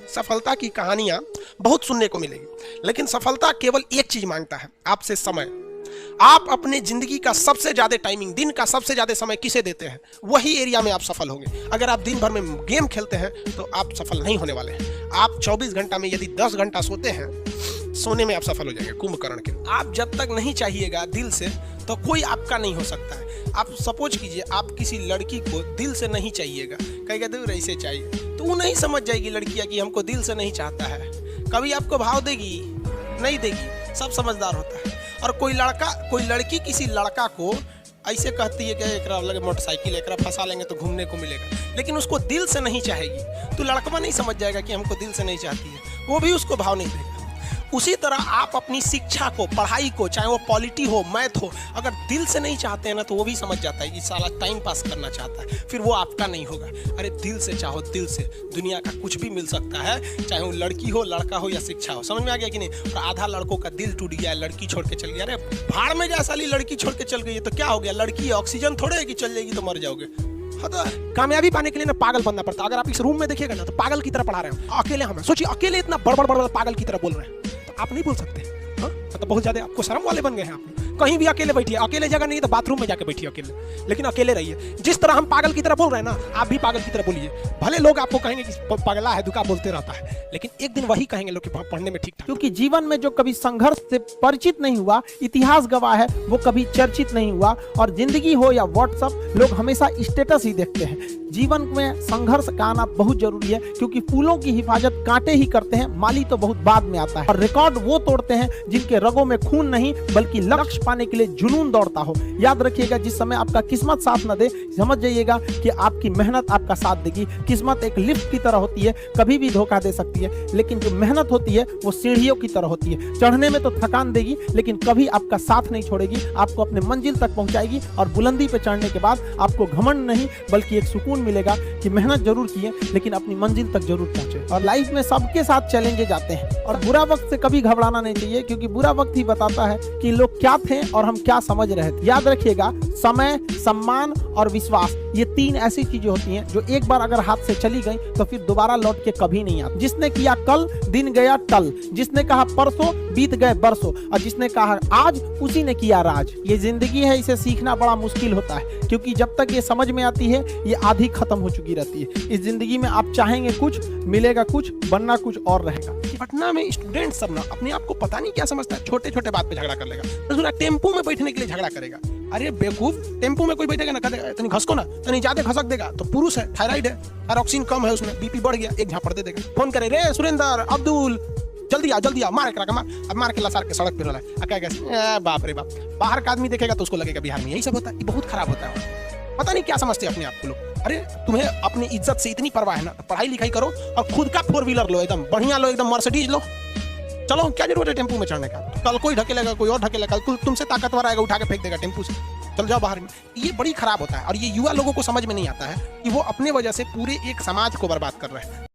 सफलता की कहानियां बहुत सुनने को मिलेगी, लेकिन सफलता केवल एक चीज मांगता है, आपसे समय। आप अपने जिंदगी का सबसे ज्यादा टाइमिंग, दिन का सबसे ज्यादा समय किसे देते हैं, वही एरिया में आप सफल होंगे। अगर आप दिन भर में गेम खेलते हैं तो आप सफल नहीं होने वाले हैं। आप 24 घंटा में यदि 10 घंटा सोते हैं, सोने में आप सफल हो जाएंगे कुंभकर्ण के। आप जब तक नहीं चाहिएगा दिल से, तो कोई आपका नहीं हो सकता है। आप सपोज कीजिए, आप किसी लड़की को दिल से नहीं चाहिएगा, कहेगा दूर ऐसे चाहिए, तो वो नहीं समझ जाएगी लड़कियां कि हमको दिल से नहीं चाहता है। कभी आपको भाव देगी? नहीं देगी। सब समझदार होता है। और कोई लड़की किसी लड़का को ऐसे कहती है कि एकरा लगे मोटरसाइकिल, एकरा फंसा लेंगे तो घूमने को मिलेगा, लेकिन उसको दिल से नहीं चाहेगी, तो लड़का नहीं समझ जाएगा कि हमको दिल से नहीं चाहती है, वो भी उसको भाव नहीं देगा। उसी तरह आप अपनी शिक्षा को, पढ़ाई को, चाहे वो पॉलिटी हो, मैथ हो, अगर दिल से नहीं चाहते हैं ना, तो वो भी समझ जाता है कि साला टाइम पास करना चाहता है, फिर वो आपका नहीं होगा। अरे दिल से चाहो, दिल से दुनिया का कुछ भी मिल सकता है, चाहे वो लड़की हो, लड़का हो या शिक्षा हो। समझ में आ गया कि नहीं? और आधा लड़कों का दिल टूट गया, लड़की छोड़ के चल गया। अरे भाड़ में जा साली, लड़की छोड़ के चल गई है तो क्या हो गया? लड़की ऑक्सीजन थोड़े है कि चल जाएगी तो मर जाओगे। कामयाबी पाने के लिए ना पागल बनना पड़ता। अगर आप इस रूम में देखिएगा ना, तो पागल की तरह पढ़ा रहे हैं अकेले। हमें सोचिए, अकेले इतना बड़ पागल की तरह बोल रहे हैं, तो आप नहीं बोल सकते। मतलब बहुत ज्यादा आपको शर्म वाले बन गए हैं। आप कहीं भी अकेले बैठिए, अकेले जगह नहीं तो बाथरूम में जाके बैठिए अकेले, लेकिन अकेले रहिए। जिस तरह हम पागल की तरह बोल रहे हैं ना, आप भी पागल की तरह बोलिए। भले लोग आपको कहेंगे कि पगला है, दुका बोलते रहता है, लेकिन एक दिन वही कहेंगे लोग कि पढ़ने में ठीक ठाक। क्योंकि जीवन में जो कभी संघर्ष से परिचित नहीं हुआ, इतिहास गवाह है, वो कभी चर्चित नहीं हुआ। और जिंदगी हो या व्हाट्सएप, लोग हमेशा स्टेटस ही देखते हैं। जीवन में संघर्ष का आना बहुत जरूरी है, क्योंकि फूलों की हिफाजत कांटे ही करते हैं, माली तो बहुत बाद में आता है। और रिकॉर्ड वो तोड़ते हैं जिनके रगों में खून नहीं, बल्कि लक्ष्य पाने के लिए जुनून दौड़ता हो। याद रखिएगा, जिस समय आपका किस्मत साथ न दे, समझ जाइएगा कि आपकी मेहनत आपका साथ देगी। किस्मत एक लिफ्ट की तरह होती है, कभी भी धोखा दे सकती है, लेकिन जो मेहनत होती है वो सीढ़ियों की तरह होती है। चढ़ने में तो थकान देगी, लेकिन कभी आपका साथ नहीं छोड़ेगी, आपको अपने मंजिल तक पहुंचाएगी। और बुलंदी पे चढ़ने के बाद आपको घमंड नहीं, बल्कि एक सुकून मिलेगा कि मेहनत जरूर किए, लेकिन अपनी मंजिल तक जरूर पहुंचे। और लाइफ में सबके साथ चैलेंजेस आते हैं, और बुरा वक्त से कभी घबराना नहीं चाहिए, क्योंकि बुरा वक्त ही बताता है कि लोग क्या थे और हम क्या समझ रहे थे। याद रखिएगा, समय, सम्मान और विश्वास, ये तीन ऐसी चीजें होती हैं जो एक बार अगर हाथ से चली गई तो फिर दोबारा लौट के कभी नहीं आती। जिसने किया कल, दिन गया टल। जिसने कहा परसों, बीत गए बरसों। और जिसने कहा आज, उसी ने किया राज। ये जिंदगी है, इसे सीखना बड़ा मुश्किल होता है, क्योंकि जब तक ये समझ में आती है, ये आधी खत्म हो चुकी रहती है। इस जिंदगी में आप चाहेंगे कुछ, मिलेगा कुछ, बनना कुछ और रहेगा। पटना में स्टूडेंट सब ना अपने आप को पता नहीं क्या समझता है, छोटे छोटे बात पे झगड़ा कर लेगा। तो टेम्पो में बैठने के लिए झगड़ा करेगा। अरे बेवकूफ, टेम्पो में कोई बैठेगा ना, कहेगा तनी घसको ना, तनी ज्यादा घसक देगा तो पुरुष है, थायराइड है, ऑक्सीजन कम है उसमें, बीपी बढ़ गया, एक झापड़ दे देगा। फोन करे, रे सुरेंद्र, अब्दुल, जल्दी आ, मार के रखा, अब मार के लसार के सड़क पे रहा है। बाप रे बाप, बाहर का आदमी देखेगा तो उसको लगेगा बिहार में यही सब होता है। ये बहुत खराब होता है। पता नहीं क्या समझते अपने आप को लोग। अरे तुम्हें अपनी इज्जत से इतनी परवाह है ना, तो पढ़ाई लिखाई करो और खुद का 4 व्हीलर लो, एकदम बढ़िया लो, एकदम मर्सिडीज लो। चलो, क्या जरूरत है टेम्पो में चढ़ने का? तो कल कोई ढकेलेगा, कोई और ढकेलेगा, तुमसे ताकतवर आएगा, उठा के फेंक देगा टेम्पो से। चल जाओ बाहर में। ये बड़ी खराब होता है, और ये युवा लोगों को समझ में नहीं आता है कि वो अपने वजह से पूरे एक समाज को बर्बाद कर रहे हैं।